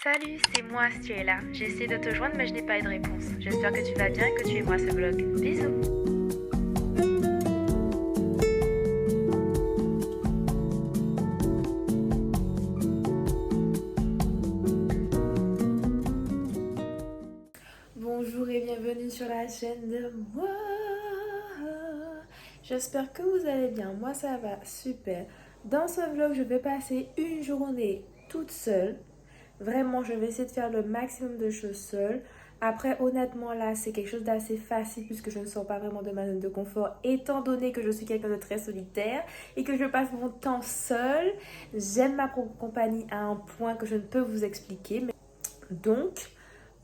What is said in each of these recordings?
Salut, c'est moi, si tu es là. J'ai essayé de te joindre mais je n'ai pas eu de réponse. J'espère que tu vas bien et que tu aimeras ce vlog. Bisous. Bonjour et bienvenue sur la chaîne de moi. J'espère que vous allez bien. Moi ça va super. Dans ce vlog, je vais passer une journée toute seule. Vraiment, je vais essayer de faire le maximum de choses seule. Après, honnêtement, là, c'est quelque chose d'assez facile puisque je ne sors pas vraiment de ma zone de confort étant donné que je suis quelqu'un de très solitaire et que je passe mon temps seule. J'aime ma propre compagnie à un point que je ne peux vous expliquer. Donc,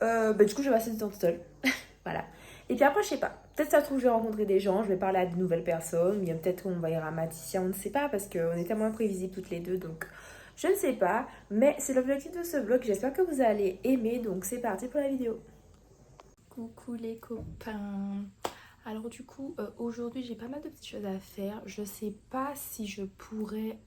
du coup, je vais passer du temps toute seule. Voilà. Et puis après, je sais pas. Peut-être ça se trouve, je vais rencontrer des gens, je vais parler à de nouvelles personnes. Il y a peut-être qu'on va y avoir Mathisia, on ne sait pas parce qu'on est tellement imprévisibles toutes les deux. Donc, je ne sais pas. Mais c'est l'objectif de ce vlog. J'espère que vous allez aimer. Donc, c'est parti pour la vidéo. Coucou les copains. Alors du coup, aujourd'hui, j'ai pas mal de petites choses à faire. Je sais pas si je pourrais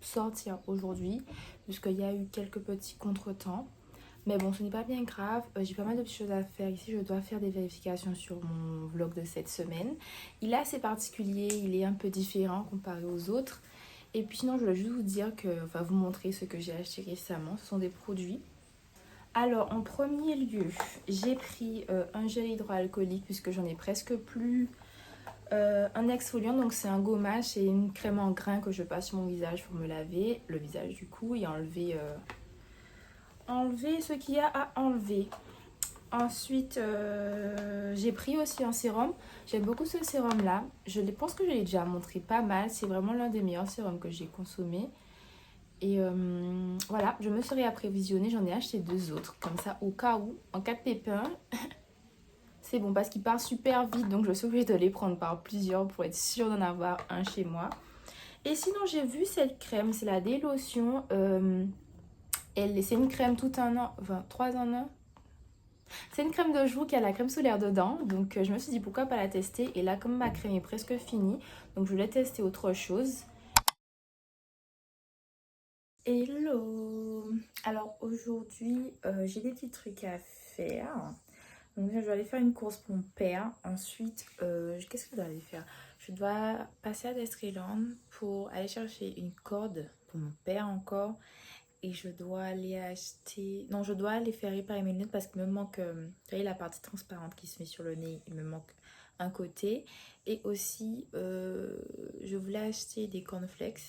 sortir aujourd'hui puisqu'il y a eu quelques petits contretemps. Mais bon, ce n'est pas bien grave. J'ai pas mal de petites choses à faire ici. Je dois faire des vérifications sur mon vlog de cette semaine. Il est assez particulier, il est un peu différent comparé aux autres. Et puis sinon, je voulais juste vous dire que, enfin, vous montrer ce que j'ai acheté récemment. Ce sont des produits. Alors, en premier lieu, j'ai pris un gel hydroalcoolique puisque j'en ai presque plus. Un exfoliant, donc c'est un gommage et une crème en grains que je passe sur mon visage pour me laver le visage du coup et enlever ce qu'il y a à enlever. Ensuite, j'ai pris aussi un sérum. J'aime beaucoup ce sérum là. Pense que je l'ai déjà montré pas mal. C'est vraiment l'un des meilleurs sérums que j'ai consommé. Et voilà, je me serai apprévisionnée. J'en ai acheté 2 autres. Comme ça, au cas où, en cas de pépin, c'est bon parce qu'ils partent super vite. Donc, je suis obligée de les prendre par plusieurs pour être sûre d'en avoir un chez moi. Et sinon, j'ai vu cette crème. C'est la Délotion. C'est une crème tout un an, enfin 3 en 1. C'est une crème de joue qui a la crème solaire dedans. Donc je me suis dit pourquoi pas la tester. Et là comme ma crème est presque finie, donc je voulais tester autre chose. Hello. Alors aujourd'hui j'ai des petits trucs à faire. Donc je vais aller faire une course pour mon père. Ensuite qu'est-ce que je dois aller faire? Je dois passer à Destreland pour aller chercher une corde pour mon père encore. Et je dois aller acheter... Non, je dois aller faire réparer mes lunettes parce qu'il me manque... vous voyez la partie transparente qui se met sur le nez. Il me manque un côté. Et aussi, je voulais acheter des cornflakes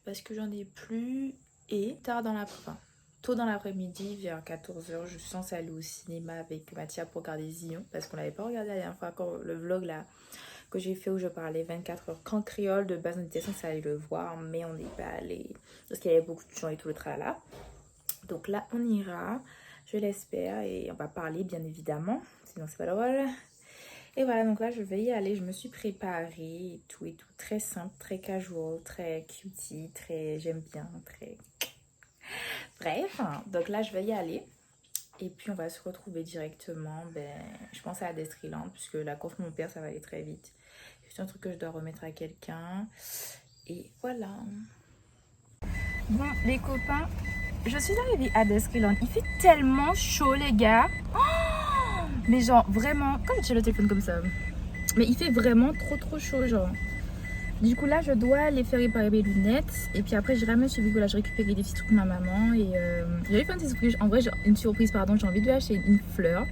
parce que j'en ai plus. Et tôt dans l'après-midi, vers 14h, je suis censée aller au cinéma avec Mathia pour regarder Zion. Parce qu'on l'avait pas regardé la dernière fois quand le vlog là... que j'ai fait où je parlais 24 heures qu'en créole. De base on était censé aller le voir mais on n'est pas allé parce qu'il y avait beaucoup de gens et tout le tralala. Donc là on ira, je l'espère, et on va parler bien évidemment, sinon c'est pas drôle. Et voilà, donc là je vais y aller, je me suis préparée et tout, très simple, très casual, très cutie, très j'aime bien, très bref. Donc là je vais y aller. Et puis on va se retrouver directement, je pense à Destreland, puisque la course de mon père ça va aller très vite. C'est un truc que je dois remettre à quelqu'un. Et voilà. Bon les copains, je suis arrivée à Destreland. Il fait tellement chaud les gars. Oh, mais genre vraiment, quand j'ai le téléphone comme ça. Mais il fait vraiment trop chaud genre. Du coup là je dois aller faire réparer mes lunettes. Et puis après je ramène chez Vigo, là je récupère des petits trucs pour ma maman. Et j'avais fait une surprise, en vrai une surprise pardon, j'ai envie de lui acheter une fleur.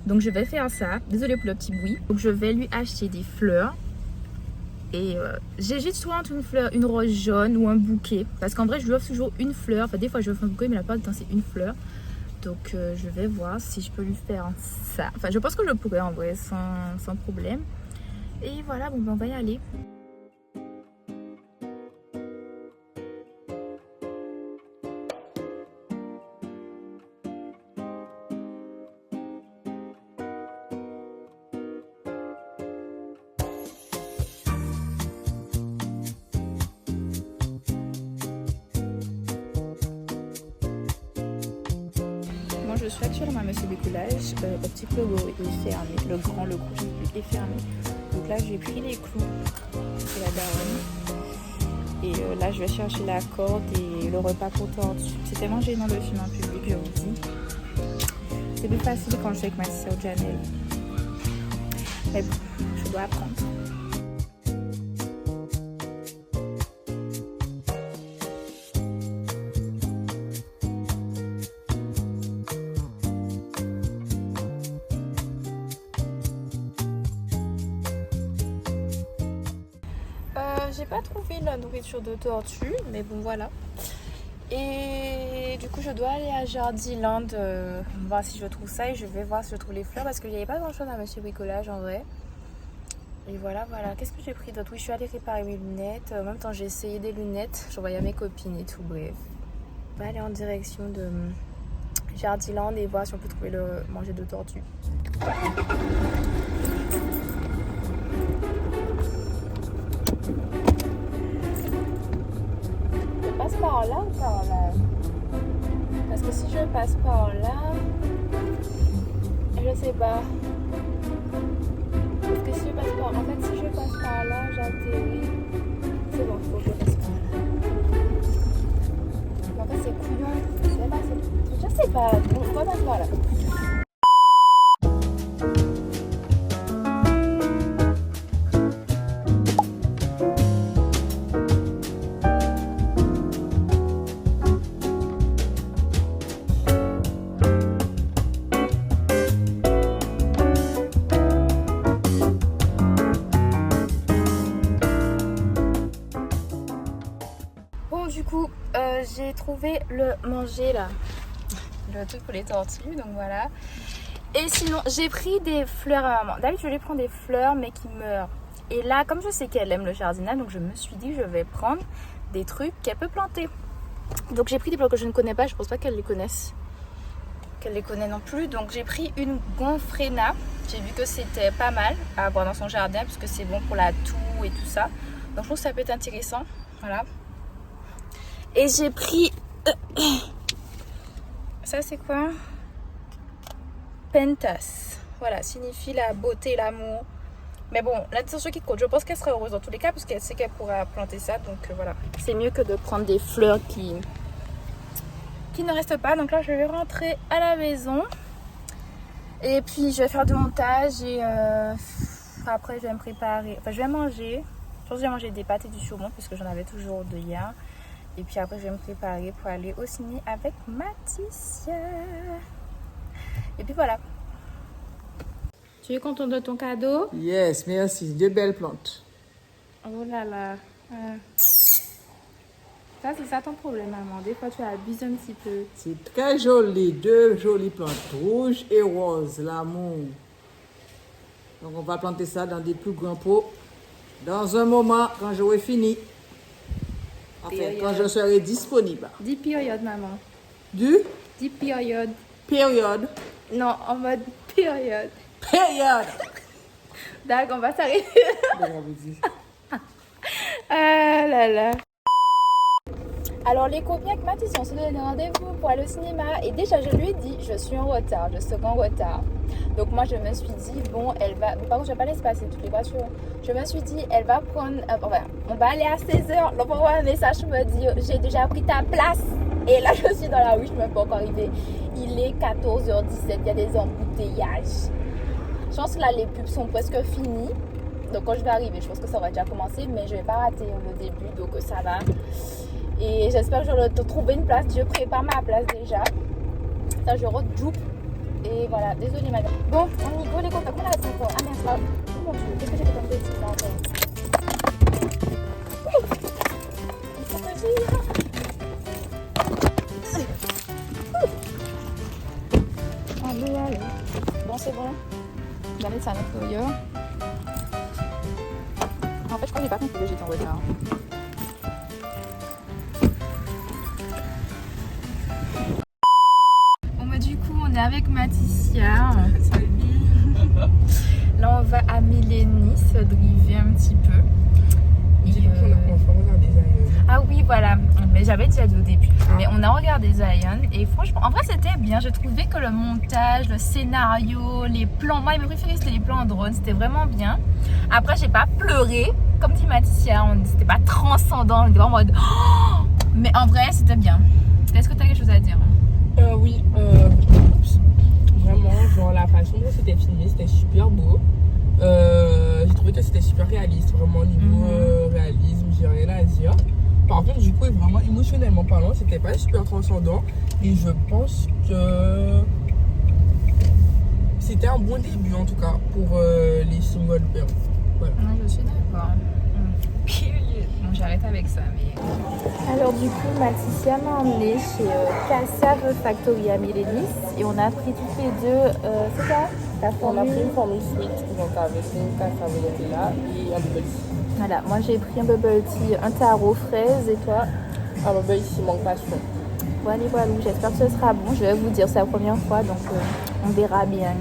Donc je vais faire ça, désolée pour le petit bruit. Donc je vais lui acheter des fleurs. Et j'hésite soit entre une fleur, une rose jaune ou un bouquet. Parce qu'en vrai je lui offre toujours une fleur. Enfin des fois je lui offre un bouquet mais la plupart du temps c'est une fleur. Donc je vais voir si je peux lui faire ça. Enfin je pense que je pourrais en vrai sans problème. Et voilà, bon on va y aller. Je suis actuellement à Monsieur Décollage, Optique Logo est fermé, le grand, le gros est fermé. Donc là j'ai pris les clous de la daronne Et là, je vais chercher la corde et le repas pour tortue. C'est tellement gênant de filmer en public, je vous dis. C'est plus facile quand je suis avec ma sœur Janelle. Mais bon, je dois apprendre. J'ai pas trouvé la nourriture de tortue, mais bon voilà. Et du coup je dois aller à Jardiland voir si je trouve ça et je vais voir si je trouve les fleurs parce qu'il n'y avait pas grand chose à Monsieur Bricolage en vrai. Et voilà. Qu'est-ce que j'ai pris d'autre? Oui, je suis allée réparer mes lunettes. En même temps j'ai essayé des lunettes, j'envoyais à mes copines et tout, bref. On va aller en direction de Jardiland et voir si on peut trouver le manger de tortue. Passe par là ou par là? Parce que si je passe par là, je sais pas. Parce que si je passe par... En fait, si je passe par là, j'atterris. C'est bon, il faut que je passe par là. Mais en fait, c'est couillon. Je sais pas. On va passer par là. Du coup, j'ai trouvé le manger là, le truc pour les tortues, donc voilà. Et sinon, j'ai pris des fleurs à maman. D'habitude, je les prends des fleurs, mais qui meurent. Et là, comme je sais qu'elle aime le jardinage, donc je me suis dit que je vais prendre des trucs qu'elle peut planter. Donc j'ai pris des plantes que je ne connais pas, je pense pas qu'elle les connaisse. Qu'elle les connaît non plus. Donc j'ai pris une gomphrena. J'ai vu que c'était pas mal à avoir dans son jardin, parce que c'est bon pour la toux et tout ça. Donc je trouve que ça peut être intéressant. Voilà. Et j'ai pris... Ça c'est quoi? Pentas. Voilà, signifie la beauté, l'amour. Mais bon, l'intention qui compte. Je pense qu'elle serait heureuse dans tous les cas parce qu'elle sait qu'elle pourra planter ça. Donc voilà. C'est mieux que de prendre des fleurs qui ne restent pas. Donc là, je vais rentrer à la maison. Et puis, je vais faire du montage. Et après, je vais me préparer. Enfin, je vais manger. Je pense que je vais manger des pâtes et du saumon puisque j'en avais toujours de hier. Et puis après, je vais me préparer pour aller au ciné avec Mathisia. Et puis voilà. Tu es contente de ton cadeau? Yes, merci. Deux belles plantes. Oh là là. Ça, c'est ça ton problème, maman. Des fois, tu abuses un petit peu. C'est très joli. Deux jolies plantes. Rouge et rose. L'amour. Donc, on va planter ça dans des plus grands pots. Dans un moment, quand j'aurai fini. Enfin, quand je serai disponible. 10 périodes, maman. 10 périodes. Période. Non, en mode période. Période. D'accord, on va s'arrêter. Ah là là. Alors les copines avec Mathis, on se donne rendez-vous pour aller au cinéma. Et déjà, je lui ai dit, je suis en retard, je serai en retard. Donc moi, je me suis dit, bon, elle va... Par contre, je vais pas laisser passer toutes les voitures. Je me suis dit, elle va prendre... on va aller à 16h. Donc, on voit un message pour me dire, j'ai déjà pris ta place. Et là, je suis dans la rue, je ne suis même pas encore arrivée. Il est 14h17, il y a des embouteillages. Je pense que là, les pubs sont presque finies. Donc, quand je vais arriver, je pense que ça va déjà commencer. Mais je ne vais pas rater le début, donc ça va. Et j'espère que je vais trouver une place. Je prépare ma place déjà. Ça, je redouble. Et voilà, désolée madame. Bon, on y go les copains. Comment on a fait encore? Ah merde, oh mon dieu, qu'est-ce que j'ai fait comme bêtise là encore? Il faut que j'y aille. Allez. Bon, c'est bon. J'allais ça à l'intérieur. En fait, je crois que j'ai pas compris que j'étais en retard. Du coup, on est avec Mathisia. Salut. Là, on va à Milénis, driver un petit peu. Ah oui, voilà. mais j'avais déjà dit au début. Mais on a regardé Zion et franchement, en vrai c'était bien. Je trouvais que le montage, le scénario, les plans, moi mes préférés c'était les plans en drone, c'était vraiment bien. Après j'ai pas pleuré, comme dit Mathia, c'était pas transcendant, on était vraiment en mode oh, mais en vrai c'était bien. Est-ce que tu as quelque chose à dire? Oui, vraiment, genre la façon dont c'était filmé, c'était super beau. J'ai trouvé que c'était super réaliste, vraiment au niveau réalisme, j'ai rien à dire. Par contre, du coup, vraiment émotionnellement parlant, c'était pas super transcendant. Et je pense que c'était un bon début en tout cas pour les single girls. Voilà. Ouais, je suis d'accord. Bon, j'arrête avec ça. Mais... Alors du coup, Mathia m'a emmené chez Cassave Factoria Milenis et on a pris toutes les deux, c'est ça? On a pris une formule sweet, donc avec une cassave là et un bubble tea. Voilà, moi j'ai pris un bubble tea, un taro fraise et toi? Un bubble tea manque passion. Voilà, voilà, j'espère que ce sera bon. Je vais vous dire, c'est la première fois donc on verra bien.